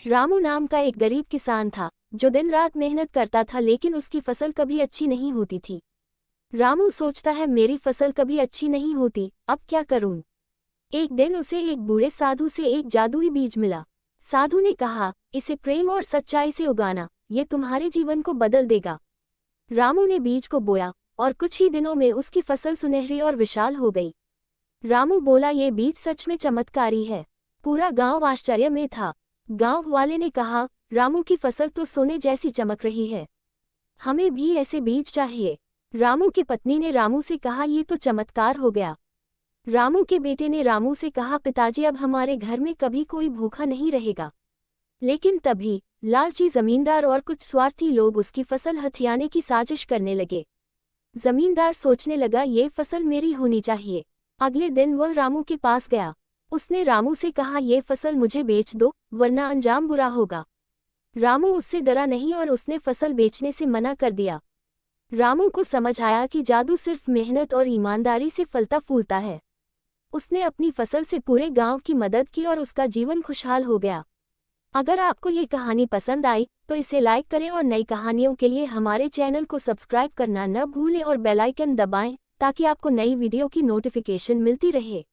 रामू नाम का एक गरीब किसान था जो दिन रात मेहनत करता था, लेकिन उसकी फसल कभी अच्छी नहीं होती थी। रामू सोचता है, मेरी फसल कभी अच्छी नहीं होती, अब क्या करूं? एक दिन उसे एक बूढ़े साधु से एक जादुई बीज मिला। साधु ने कहा, इसे प्रेम और सच्चाई से उगाना, ये तुम्हारे जीवन को बदल देगा। रामू ने बीज को बोया और कुछ ही दिनों में उसकी फसल सुनहरी और विशाल हो गई। रामू बोला, ये बीज सच में चमत्कारी है। पूरा गांव आश्चर्य में था। गांव वाले ने कहा, रामू की फसल तो सोने जैसी चमक रही है, हमें भी ऐसे बीज चाहिए। रामू की पत्नी ने रामू से कहा, ये तो चमत्कार हो गया। रामू के बेटे ने रामू से कहा, पिताजी अब हमारे घर में कभी कोई भूखा नहीं रहेगा। लेकिन तभी लालची जमींदार और कुछ स्वार्थी लोग उसकी फसल हथियाने की साजिश करने लगे। जमींदार सोचने लगा, ये फसल मेरी होनी चाहिए। अगले दिन वह रामू के पास गया। उसने रामू से कहा, ये फसल मुझे बेच दो, वरना अंजाम बुरा होगा। रामू उससे डरा नहीं और उसने फसल बेचने से मना कर दिया। रामू को समझ आया कि जादू सिर्फ मेहनत और ईमानदारी से फलता फूलता है। उसने अपनी फसल से पूरे गांव की मदद की और उसका जीवन खुशहाल हो गया। अगर आपको ये कहानी पसंद आई तो इसे लाइक करें और नई कहानियों के लिए हमारे चैनल को सब्सक्राइब करना न भूलें और बेल आइकन दबाएं ताकि आपको नई वीडियो की नोटिफिकेशन मिलती रहे।